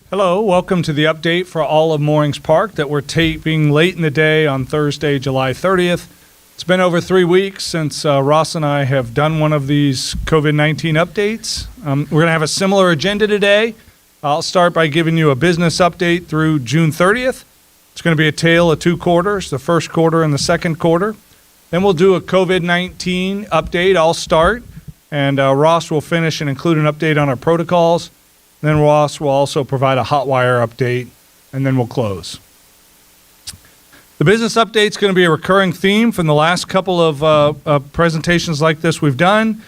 Hello, welcome to the update for all of Moorings Park that we're taping late in the day on Thursday, July 30th. It's been over 3 weeks since Ross and I have done one of these COVID-19 updates. We're going to have a similar agenda today. I'll start by giving you a business update through June 30th. It's going to be a tale of 2 quarters, the first quarter and the second quarter. Then we'll do a COVID-19 update. I'll start, and Ross will finish and include an update on our protocols. Then Ross will also provide a hotwire update, and then we'll close. The business update is going to be a recurring theme from the last couple of presentations like this we've done.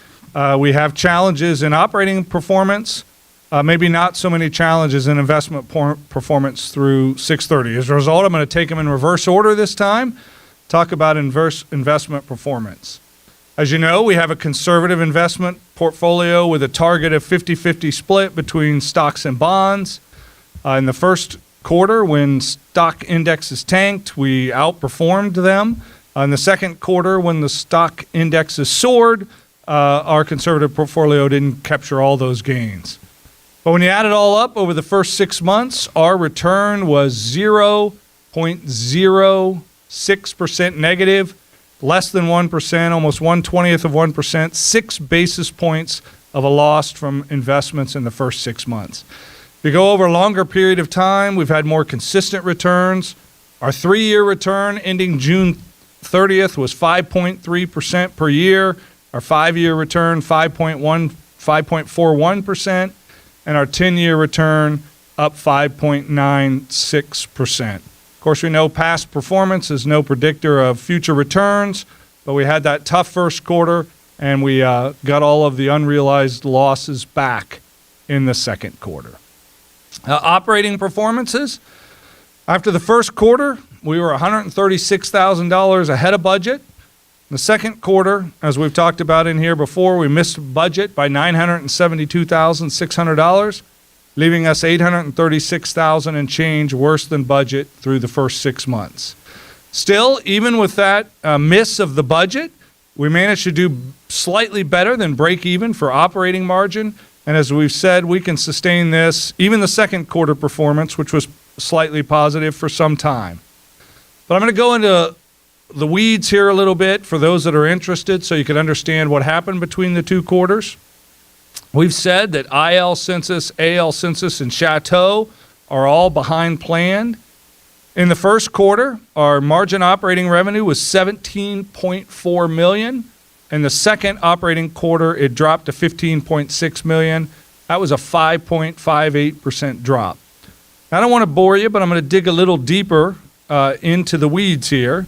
We have challenges in operating performance, maybe not so many challenges in investment performance through 6:30. As a result, I'm going to take them in reverse order this time, talk about investment performance. As you know, we have a conservative investment portfolio with a target of 50-50 split between stocks and bonds. In the first quarter, when stock indexes tanked, we outperformed them. In the second quarter, when the stock indexes soared, our conservative portfolio didn't capture all those gains. But when you add it all up over the first 6 months, our return was 0.06% negative. Less than 1%, almost 1/20th of 1%, 6 basis points of a loss from investments in the first 6 months. If you go over a longer period of time, we've had more consistent returns. Our 3-year return ending June 30th was 5.3% per year. Our 5-year return, 5.41%, and our 10-year return up 5.96%. Of course, we know past performance is no predictor of future returns, but we had that tough first quarter, and we got all of the unrealized losses back in the second quarter. Operating performances. After the first quarter, we were $136,000 ahead of budget. In the second quarter, as we've talked about in here before, we missed budget by $972,600. Leaving us $836,000 and change worse than budget through the first 6 months. Still, even with that miss of the budget, we managed to do slightly better than break even for operating margin. And as we've said, we can sustain this, even the second quarter performance, which was slightly positive for some time. But I'm going to go into the weeds here a little bit for those that are interested so you can understand what happened between the 2 quarters. We've said that IL census, AL census, and Chateau are all behind plan. In the first quarter, our margin operating revenue was $17.4 million. In the second operating quarter, it dropped to $15.6 million. That was a 5.58% drop. I don't want to bore you, but I'm going to dig a little deeper into the weeds here.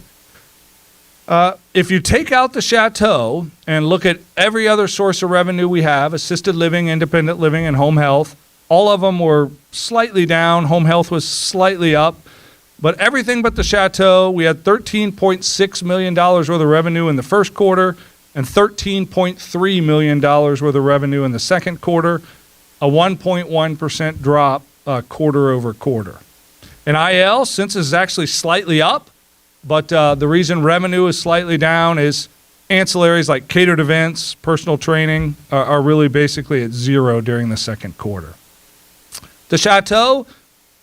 If you take out the Chateau and look at every other source of revenue we have, assisted living, independent living, and home health, all of them were slightly down. Home health was slightly up. But everything but the Chateau, we had $13.6 million worth of revenue in the first quarter and $13.3 million worth of revenue in the second quarter, a 1.1% drop quarter over quarter. In IL, census is actually slightly up. But the reason revenue is slightly down is ancillaries like catered events, personal training are really basically at zero during the second quarter. The Chateau,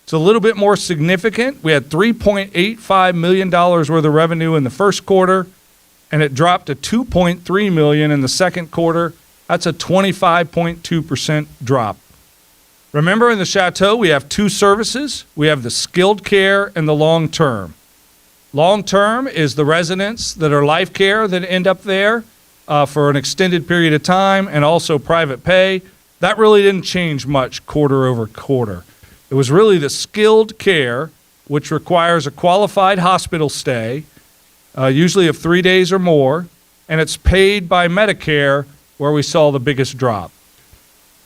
it's a little bit more significant. We had $3.85 million worth of revenue in the first quarter, and it dropped to $2.3 million in the second quarter. That's a 25.2% drop. Remember, in the Chateau, we have 2 services. We have the skilled care and the long-term. Long-term is the residents that are life care that end up there for an extended period of time, and also private pay. That really didn't change much quarter over quarter. It was really the skilled care, which requires a qualified hospital stay, usually of 3 days or more, and it's paid by Medicare, where we saw the biggest drop.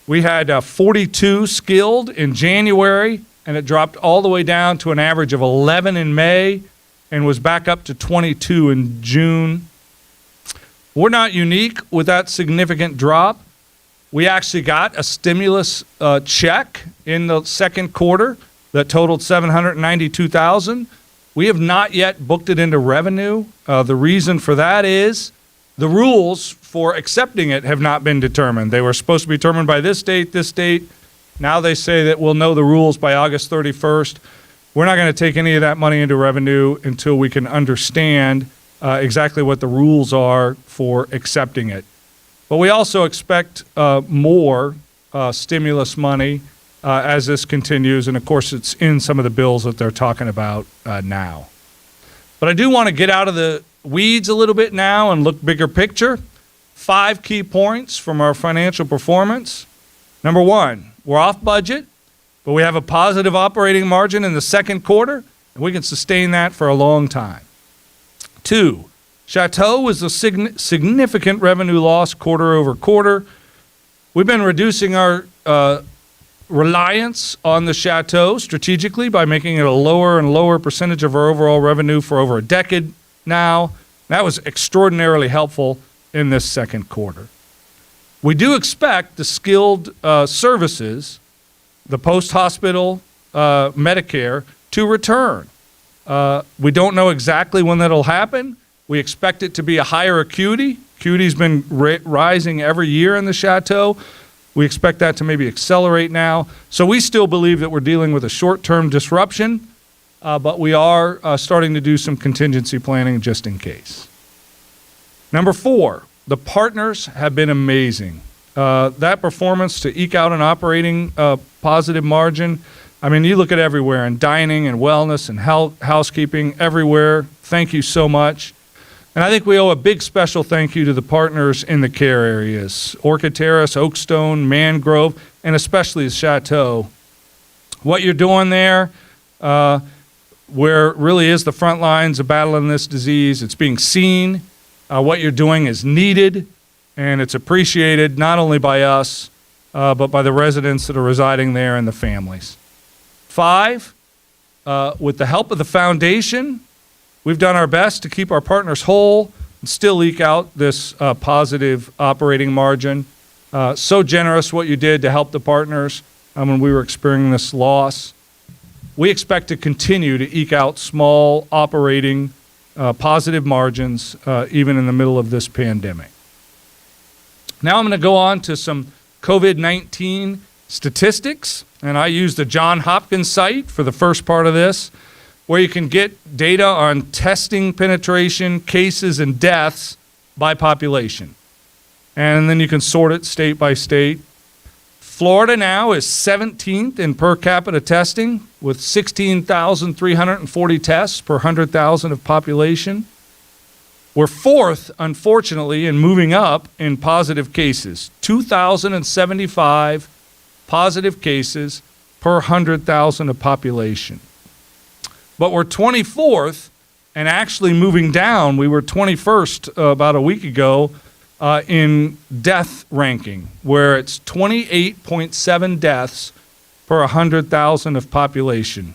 We had 42 skilled in January, and it dropped all the way down to an average of 11 in May, and was back up to 22 in June. We're not unique with that significant drop. We actually got a stimulus check in the second quarter that totaled $792,000. We have not yet booked it into revenue. The reason for that is the rules for accepting it have not been determined. They were supposed to be determined by this date, Now they say that we'll know the rules by August 31st. We're not going to take any of that money into revenue until we can understand exactly what the rules are for accepting it. But we also expect more stimulus money as this continues, and of course it's in some of the bills that they're talking about now. But I do want to get out of the weeds a little bit now and look bigger picture. 5 key points from our financial performance. Number 1, we're off budget, but we have a positive operating margin in the second quarter, and we can sustain that for a long time. 2, Chateau was a significant revenue loss quarter over quarter. We've been reducing our reliance on the Chateau strategically by making it a lower and lower percentage of our overall revenue for over a decade now. That was extraordinarily helpful in this second quarter. We do expect the skilled services, the post-hospital Medicare, to return. We don't know exactly when that'll happen. We expect it to be a higher acuity. Acuity's been rising every year in the Chateau. We expect that to maybe accelerate now. So we still believe that we're dealing with a short-term disruption, but we are starting to do some contingency planning just in case. Number 4, the partners have been amazing. That performance to eke out an operating positive margin, I mean, you look at everywhere, in dining and wellness and housekeeping, everywhere. Thank you so much. And I think we owe a big special thank you to the partners in the care areas, Orchid Terrace, Oakstone, Mangrove, and especially the Chateau. What you're doing there, where it really is the front lines of battling this disease, it's being seen. What you're doing is needed, and it's appreciated not only by us, but by the residents that are residing there and the families. 5, with the help of the foundation, we've done our best to keep our partners whole and still eke out this positive operating margin. So generous what you did to help the partners when we were experiencing this loss. We expect to continue to eke out small operating positive margins even in the middle of this pandemic. Now I'm going to go on to some COVID-19 statistics, and I use the Johns Hopkins site for the first part of this, where you can get data on testing penetration, cases, and deaths by population. And then you can sort it state by state. Florida now is 17th in per capita testing with 16,340 tests per 100,000 of population. We're 4th, unfortunately, in moving up in positive cases, 2,075 positive cases per 100,000 of population. But we're 24th and actually moving down. We were 21st about a week ago in death ranking, where it's 28.7 deaths per 100,000 of population.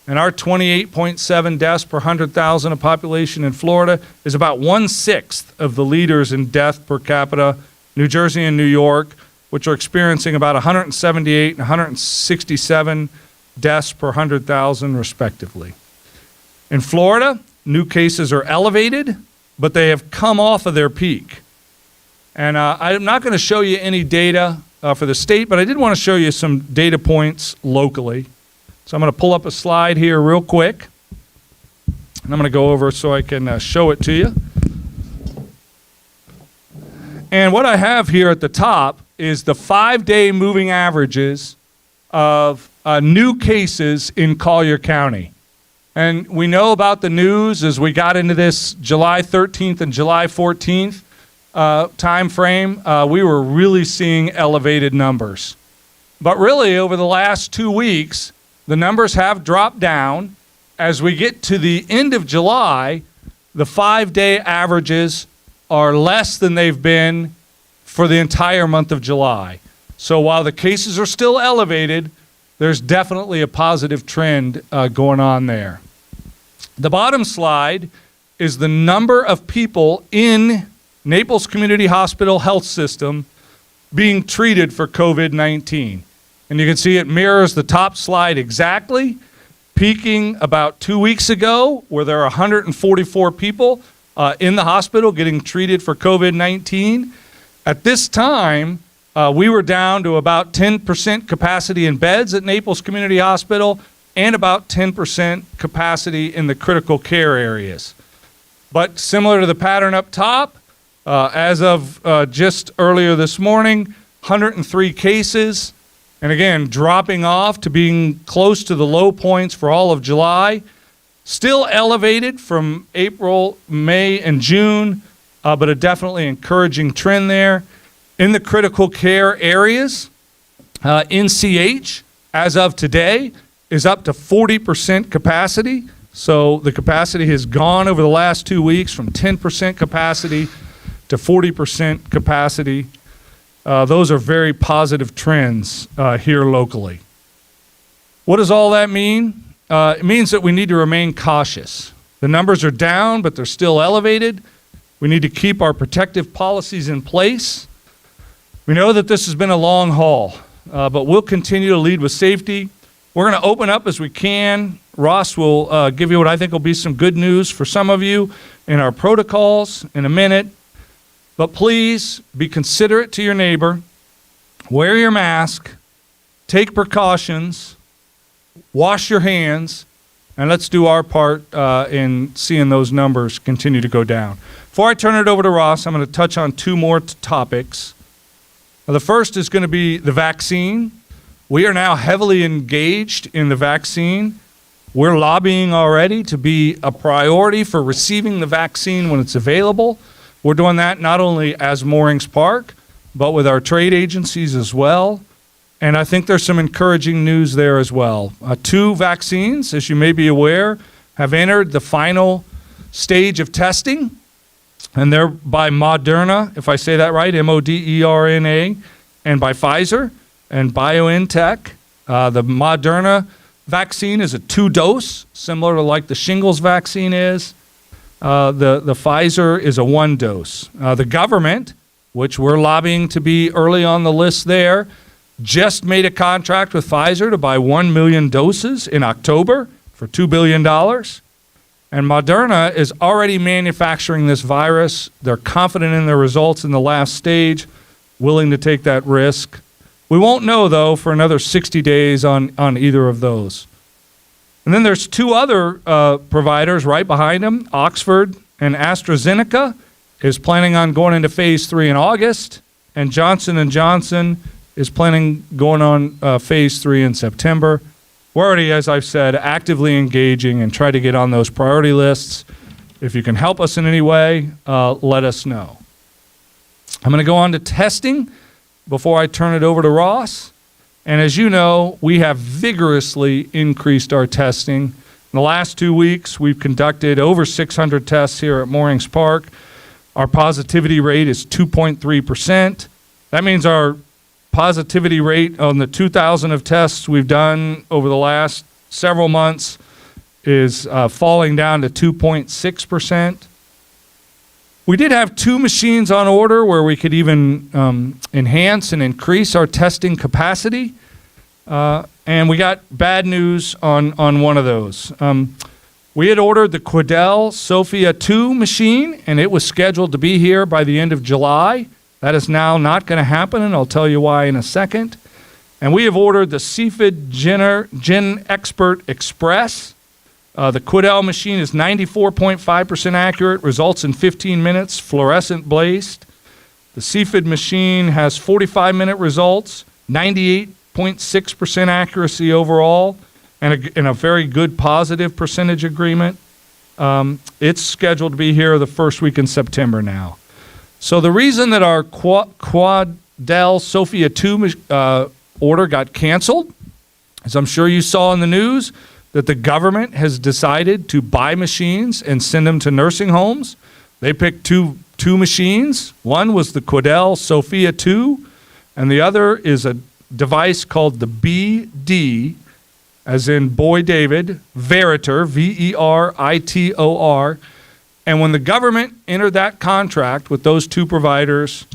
And our 28.7 deaths per 100,000 of population in Florida is about 1/6 of the leaders in death per capita, New Jersey and New York, which are experiencing about 178 and 167 deaths per 100,000 respectively. In Florida, new cases are elevated, but they have come off of their peak. And I'm not going to show you any data for the state, but I did want to show you some data points locally. So I'm going to pull up a slide here real quick, and I'm going to go over so I can show it to you. And what I have here at the top is the 5-day moving averages of new cases in Collier County. And we know about the news as we got into this July 13th and July 14th time frame. We were really seeing elevated numbers. But really, over the last 2 weeks, the numbers have dropped down. As we get to the end of July, the 5-day averages are less than they've been for the entire month of July. So while the cases are still elevated, there's definitely a positive trend going on there. The bottom slide is the number of people in Naples Community Hospital Health System being treated for COVID-19. And you can see it mirrors the top slide exactly, peaking about 2 weeks ago, where there are 144 people in the hospital getting treated for COVID-19. At this time, we were down to about 10% capacity in beds at Naples Community Hospital and about 10% capacity in the critical care areas. But similar to the pattern up top, as of just earlier this morning, 103 cases, and again, dropping off to being close to the low points for all of July. Still elevated from April, May, and June, but a definitely encouraging trend there. In the critical care areas, NCH, as of today, is up to 40% capacity. So the capacity has gone over the last 2 weeks from 10% capacity to 40% capacity. Those are very positive trends here locally. What does all that mean? It means that we need to remain cautious. The numbers are down, but they're still elevated. We need to keep our protective policies in place. We know that this has been a long haul, but we'll continue to lead with safety. We're going to open up as we can. Ross will give you what I think will be some good news for some of you in our protocols in a minute. But please be considerate to your neighbor. Wear your mask. Take precautions. Wash your hands. And let's do our part in seeing those numbers continue to go down. Before I turn it over to Ross, I'm going to touch on two more topics. The first is going to be the vaccine. We are now heavily engaged in the vaccine. We're lobbying already to be a priority for receiving the vaccine when it's available. We're doing that not only as Moorings Park, but with our trade agencies as well. And I think there's some encouraging news there as well. 2 vaccines, as you may be aware, have entered the final stage of testing. And they're by Moderna, if I say that right, M-O-D-E-R-N-A, and by Pfizer and BioNTech. The Moderna vaccine is a 2-dose, similar to like the shingles vaccine is. The Pfizer is a 1-dose. The government, which we're lobbying to be early on the list there, just made a contract with Pfizer to buy 1 million doses in October for $2 billion. And Moderna is already manufacturing this virus. They're confident in their results in the last stage, willing to take that risk. We won't know, though, for another 60 days on either of those. And then there's 2 other providers right behind them. Oxford and AstraZeneca is planning on going into phase 3 in August, and Johnson & Johnson is planning going on phase 3 in September. We're already, as I've said, actively engaging and try to get on those priority lists. If you can help us in any way, let us know. I'm going to go on to testing before I turn it over to Ross. And as you know, we have vigorously increased our testing. In the last 2 weeks, we've conducted over 600 tests here at Moorings Park. Our positivity rate is 2.3%. That means our positivity rate on the 2,000 of tests we've done over the last several months is falling down to 2.6%. We did have 2 machines on order where we could even enhance and increase our testing capacity. And we got bad news on one of those. We had ordered the Quidel Sophia 2 machine, and it was scheduled to be here by the end of July. That is now not going to happen, and I'll tell you why in a second. And we have ordered the CFID Gen Expert Express. The Quidel machine is 94.5% accurate, results in 15 minutes, fluorescent blazed. The CFID machine has 45-minute results, 98.6% accuracy overall, and a very good positive percentage agreement. It's scheduled to be here the first week in September now. So the reason that our Quidel Sophia 2 order got canceled, as I'm sure you saw in the news, that the government has decided to buy machines and send them to nursing homes. They picked two machines. One was the Quidel Sophia 2, and the other is a device called the BD, as in Boy David, Veritor, V-E-R-I-T-O-R. And when the government entered that contract with those 2 providers,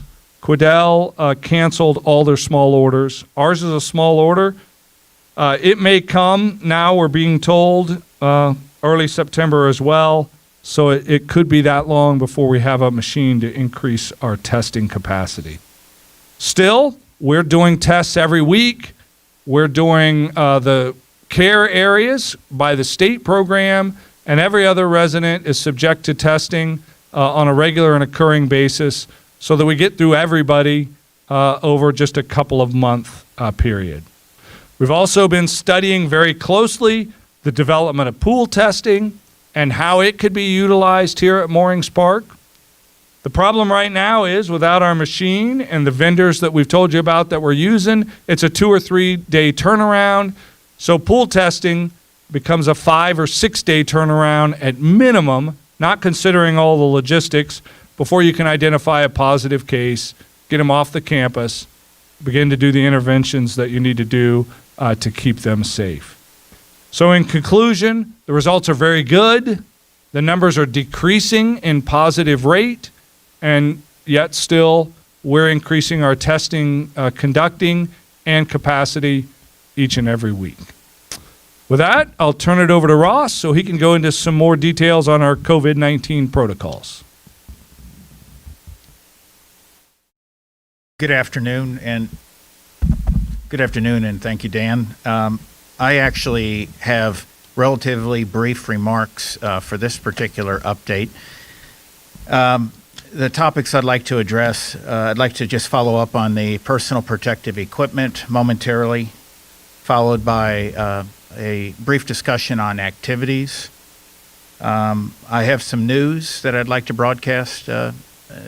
Quidel canceled all their small orders. Ours is a small order. It may come now, we're being told, early September as well. So it could be that long before we have a machine to increase our testing capacity. Still, we're doing tests every week. We're doing the care areas by the state program, and every other resident is subject to testing on a regular and occurring basis so that we get through everybody over just a couple of month period. We've also been studying very closely the development of pool testing and how it could be utilized here at Moorings Park. The problem right now is without our machine and the vendors that we've told you about that we're using, it's a 2 or 3 day turnaround. So pool testing becomes a 5 or 6 day turnaround at minimum, not considering all the logistics, before you can identify a positive case, get them off the campus, begin to do the interventions that you need to do to keep them safe. So in conclusion, the results are very good. The numbers are decreasing in positive rate, and yet still we're increasing our testing, conducting, and capacity each and every week. With that, I'll turn it over to Ross so he can go into some more details on our COVID-19 protocols. Good afternoon, and thank you, Dan. I actually have relatively brief remarks for this particular update. The topics I'd like to address, I'd like to just follow up on the personal protective equipment momentarily, followed by a brief discussion on activities. I have some news that I'd like to broadcast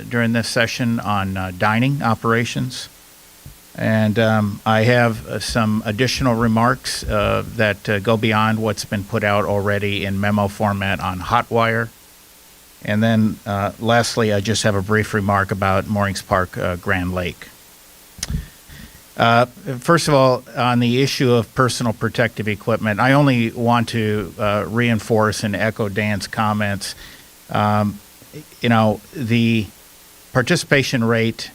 during this session on dining operations. And I have some additional remarks that go beyond what's been put out already in memo format on Hotwire. And then lastly, I just have a brief remark about Moorings Park Grand Lake. First of all, on the issue of personal protective equipment, I only want to reinforce and echo Dan's comments. The participation rate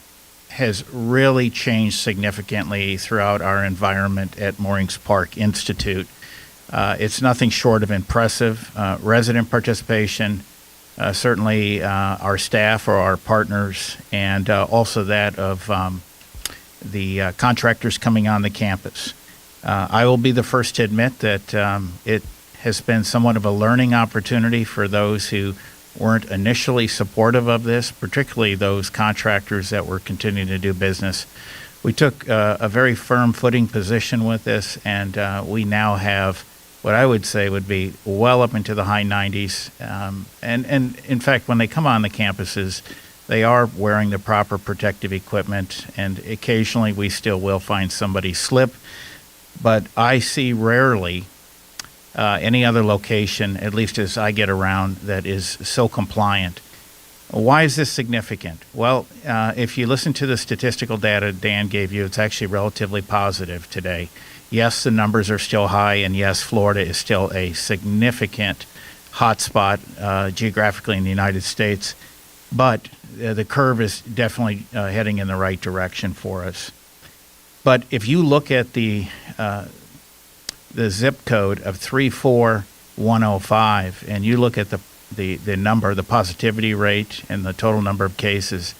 has really changed significantly throughout our environment at Moorings Park Institute. It's nothing short of impressive. Resident participation, certainly our staff or our partners, and also that of the contractors coming on the campus. I will be the first to admit that it has been somewhat of a learning opportunity for those who weren't initially supportive of this, particularly those contractors that were continuing to do business. We took a very firm footing position with this, and we now have what I would say would be well up into the high 90s. And in fact, when they come on the campuses, they are wearing the proper protective equipment, and occasionally we still will find somebody slip. But I see rarely any other location, at least as I get around, that is so compliant. Why is this significant? Well, if you listen to the statistical data Dan gave you, it's actually relatively positive today. Yes, the numbers are still high, and yes, Florida is still a significant hotspot geographically in the United States, but the curve is definitely heading in the right direction for us. But if you look at the zip code of 34105, and you look at the number, the positivity rate, and the total number of cases,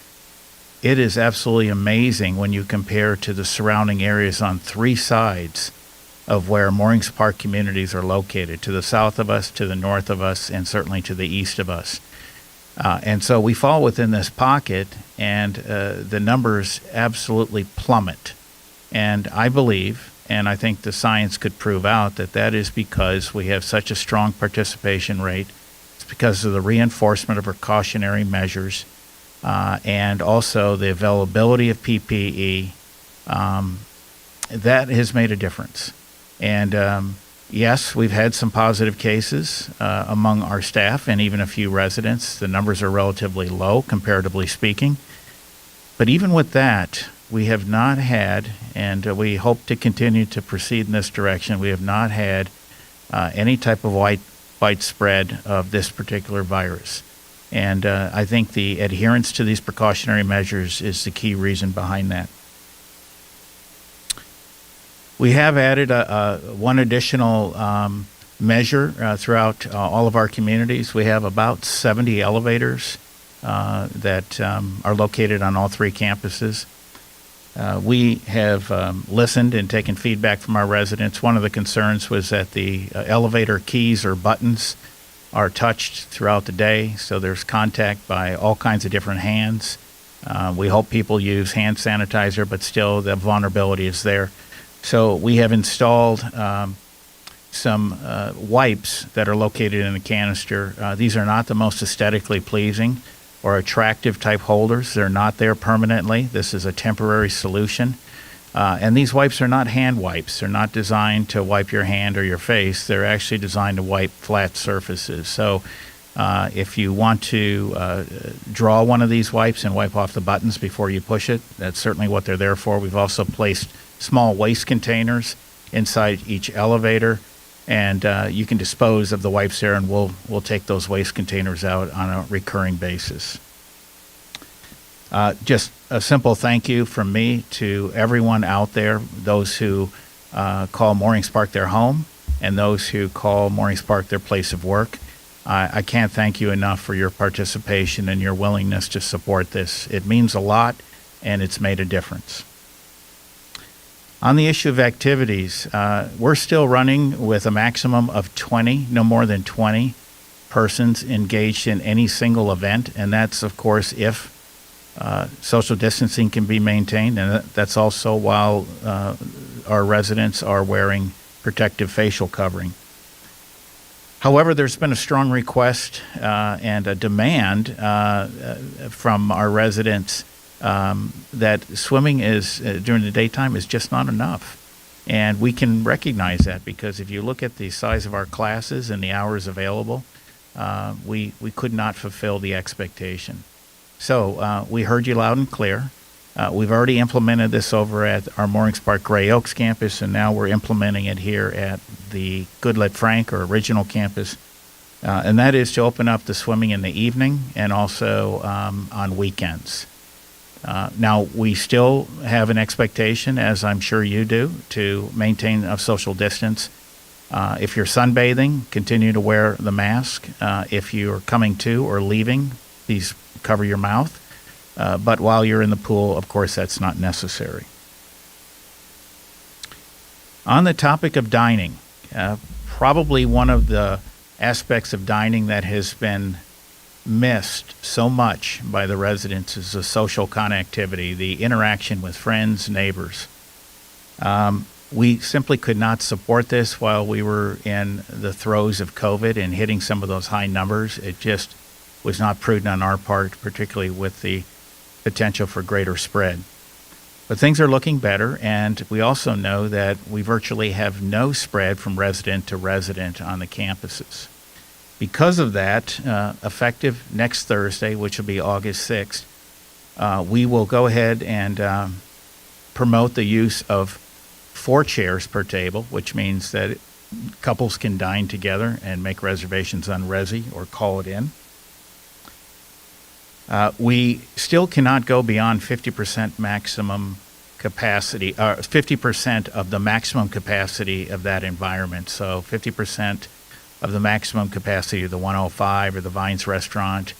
it is absolutely amazing when you compare to the surrounding areas on 3 sides of where Moorings Park communities are located, to the south of us, to the north of us, and certainly to the east of us. And so we fall within this pocket, and the numbers absolutely plummet. And I believe, and I think the science could prove out, that that is because we have such a strong participation rate. It's because of the reinforcement of precautionary measures and also the availability of PPE. That has made a difference. And yes, we've had some positive cases among our staff and even a few residents. The numbers are relatively low, comparatively speaking. But even with that, we have not had, and we hope to continue to proceed in this direction, we have not had any type of widespread of this particular virus. And I think the adherence to these precautionary measures is the key reason behind that. We have added one additional measure throughout all of our communities. We have about 70 elevators that are located on all 3 campuses. We have listened and taken feedback from our residents. One of the concerns was that the elevator keys or buttons are touched throughout the day, so there's contact by all kinds of different hands. We hope people use hand sanitizer, but still the vulnerability is there. So we have installed some wipes that are located in a canister. These are not the most aesthetically pleasing or attractive type holders. They're not there permanently. This is a temporary solution. And these wipes are not hand wipes. They're not designed to wipe your hand or your face. They're actually designed to wipe flat surfaces. So if you want to draw one of these wipes and wipe off the buttons before you push it, that's certainly what they're there for. We've also placed small waste containers inside each elevator, and you can dispose of the wipes there, and we'll take those waste containers out on a recurring basis. Just a simple thank you from me to everyone out there, those who call Moorings Park their home and those who call Moorings Park their place of work. I can't thank you enough for your participation and your willingness to support this. It means a lot, and it's made a difference. On the issue of activities, we're still running with a maximum of 20, no more than 20 persons engaged in any single event, and that's, of course, if social distancing can be maintained, and that's also while our residents are wearing protective facial covering. However, there's been a strong request and a demand from our residents that swimming is during the daytime is just not enough. And we can recognize that because if you look at the size of our classes and the hours available, we could not fulfill the expectation. So we heard you loud and clear. We've already implemented this over at our Moorings Park Gray Oaks campus, and now we're implementing it here at the Goodlet Frank or original campus. And that is to open up the swimming in the evening and also on weekends. Now, we still have an expectation, as I'm sure you do, to maintain a social distance. If you're sunbathing, continue to wear the mask. If you're coming to or leaving, please cover your mouth. But while you're in the pool, of course, that's not necessary. On the topic of dining, probably one of the aspects of dining that has been missed so much by the residents is the social connectivity, the interaction with friends, neighbors. We simply could not support this while we were in the throes of COVID and hitting some of those high numbers. It just was not prudent on our part, particularly with the potential for greater spread. But things are looking better, and we also know that we virtually have no spread from resident to resident on the campuses. Because of that, effective next Thursday, which will be August 6th, we will go ahead and promote the use of 4 chairs per table, which means that couples can dine together and make reservations on Resi or call it in. We still cannot go beyond 50% maximum capacity, 50% of the maximum capacity of that environment. So 50% of the maximum capacity of the 105 or the Vines Restaurant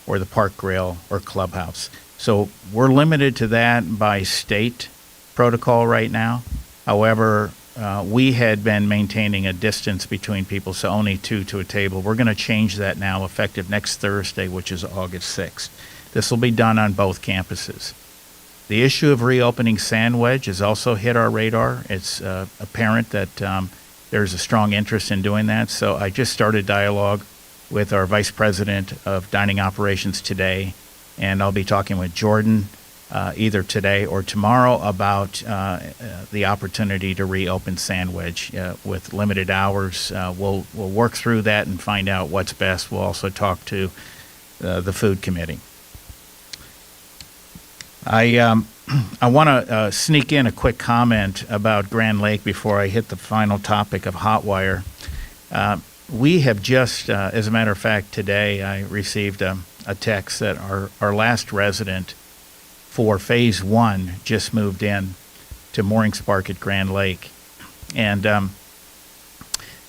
or the Park Grill or Clubhouse. So we're limited to that by state protocol right now. However, we had been maintaining a distance between people, so only 2 to a table. We're going to change that now effective next Thursday, which is August 6th. This will be done on both campuses. The issue of reopening Sandwedge has also hit our radar. It's apparent that there's a strong interest in doing that. So I just started dialogue with our Vice President of Dining Operations today, and I'll be talking with Jordan either today or tomorrow about the opportunity to reopen Sandwedge with limited hours. We'll work through that and find out what's best. We'll also talk to the food committee. I want to sneak in a quick comment about Grand Lake before I hit the final topic of Hotwire. We have just, as a matter of fact, today I received a text that our last resident for Phase 1 just moved in to Moorings Park at Grand Lake. And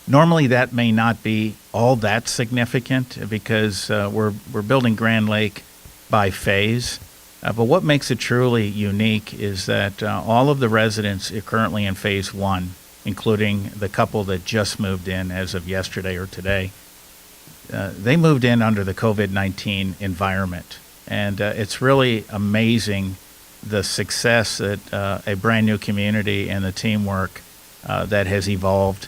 normally that may not be all that significant because we're building Grand Lake by phase. But what makes it truly unique is that all of the residents are currently in phase one, including the couple that just moved in as of yesterday or today. They moved in under the COVID-19 environment. And it's really amazing the success that a brand new community and the teamwork that has evolved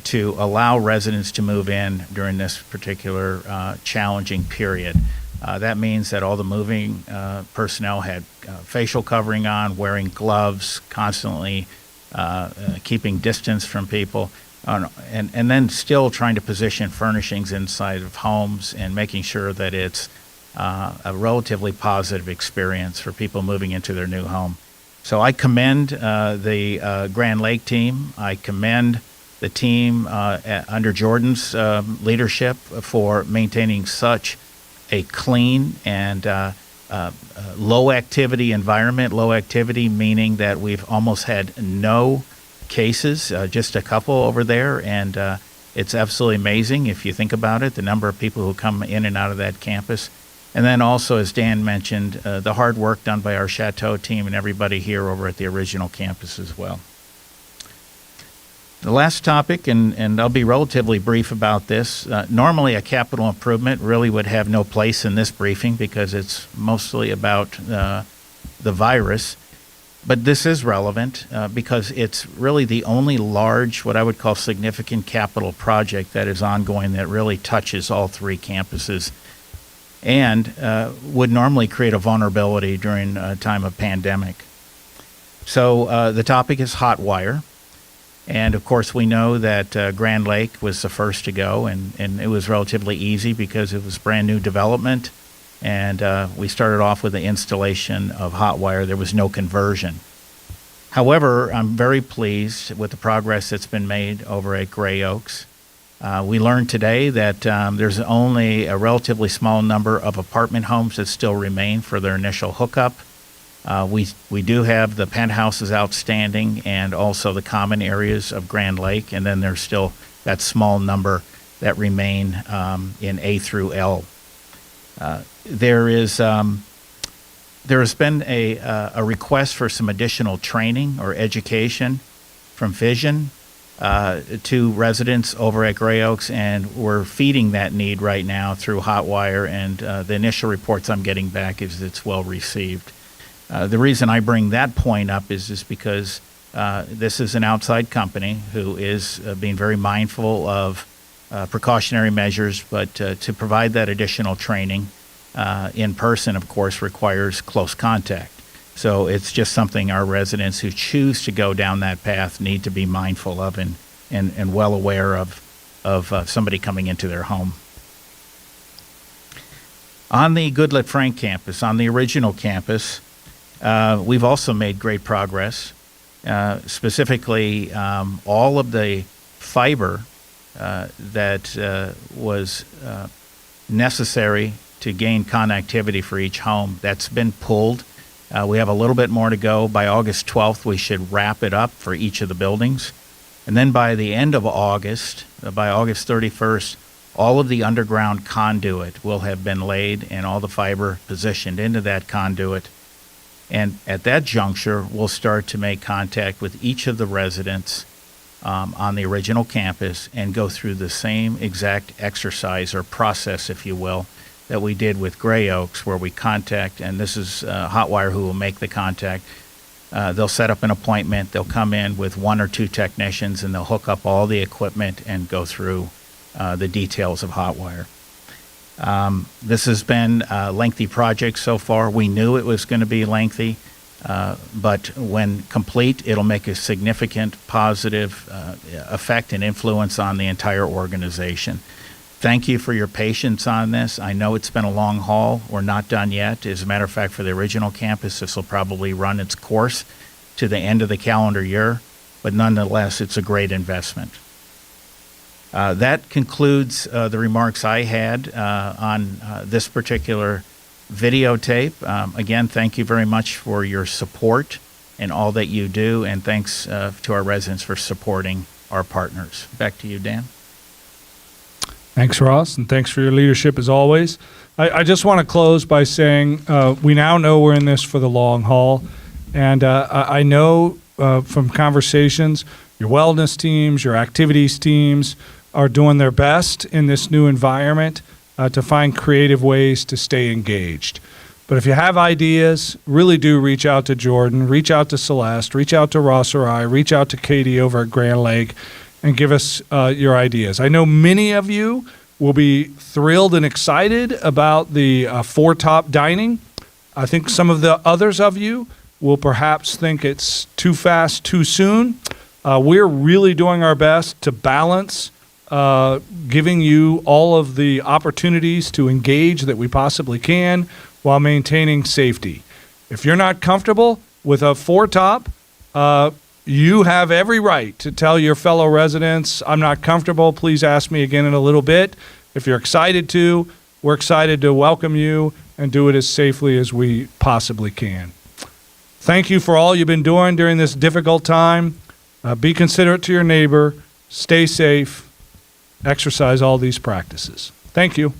to allow residents to move in during this particular challenging period. That means that all the moving personnel had facial covering on, wearing gloves, constantly keeping distance from people, and then still trying to position furnishings inside of homes and making sure that it's a relatively positive experience for people moving into their new home. So I commend the Grand Lake team. I commend the team under Jordan's leadership for maintaining such a clean and low activity environment. Low activity meaning that we've almost had no cases, just a couple over there, and it's absolutely amazing if you think about it, the number of people who come in and out of that campus. And then also, as Dan mentioned, the hard work done by our Chateau team and everybody here over at the original campus as well. The last topic, and I'll be relatively brief about this. Normally, a capital improvement really would have no place in this briefing because it's mostly about the virus. But this is relevant because it's really the only large, what I would call significant capital project that is ongoing that really touches all three campuses and would normally create a vulnerability during a time of pandemic. So the topic is hot wire. And of course, we know that Grand Lake was the first to go, and it was relatively easy because it was brand new development. And we started off with the installation of hot wire. There was no conversion. However, I'm very pleased with the progress that's been made over at Gray Oaks. We learned today that there's only a relatively small number of apartment homes that still remain for their initial hookup. We do have the penthouses outstanding and also the common areas of Grand Lake, and then there's still that small number that remain in A through L. There has been a request for some additional training or education from Vision to residents over at Gray Oaks, and we're feeding that need right now through Hotwire, and the initial reports I'm getting back is it's well received. The reason I bring that point up is because this is an outside company who is being very mindful of precautionary measures, but to provide that additional training in person, of course, requires close contact. So it's just something our residents who choose to go down that path need to be mindful of and well aware of somebody coming into their home. On the Goodlette Frank campus, on the original campus, we've also made great progress. Specifically, all of the fiber that was necessary to gain connectivity for each home, that's been pulled. We have a little bit more to go. By August 12th, we should wrap it up for each of the buildings. And then by the end of August, by August 31st, all of the underground conduit will have been laid and all the fiber positioned into that conduit. And at that juncture, we'll start to make contact with each of the residents on the original campus and go through the same exact exercise or process, if you will, that we did with Gray Oaks, where we contact, and this is Hotwire who will make the contact. They'll set up an appointment. They'll come in with one or two technicians, and they'll hook up all the equipment and go through the details of Hotwire. This has been a lengthy project so far. We knew it was going to be lengthy, but when complete, it'll make a significant positive effect and influence on the entire organization. Thank you for your patience on this. I know it's been a long haul. We're not done yet. As a matter of fact, for the original campus, this will probably run its course to the end of the calendar year, but nonetheless, it's a great investment. That concludes the remarks I had on this particular videotape. Again, thank you very much for your support and all that you do, and thanks to our residents for supporting our partners. Back to you, Dan. Thanks, Ross, and thanks for your leadership as always. I just want to close by saying we now know we're in this for the long haul, and I know from conversations, your wellness teams, your activities teams are doing their best in this new environment to find creative ways to stay engaged. But if you have ideas, really do reach out to Jordan, reach out to Celeste, reach out to Ross or I, reach out to Katie over at Grand Lake, and give us your ideas. I know many of you will be thrilled and excited about the four-top dining. I think some of the others of you will perhaps think it's too fast, too soon. We're really doing our best to balance giving you all of the opportunities to engage that we possibly can while maintaining safety. If you're not comfortable with a four-top, you have every right to tell your fellow residents, I'm not comfortable, please ask me again in a little bit. If you're excited to, we're excited to welcome you and do it as safely as we possibly can. Thank you for all you've been doing during this difficult time. Be considerate to your neighbor, stay safe, exercise all these practices. Thank you.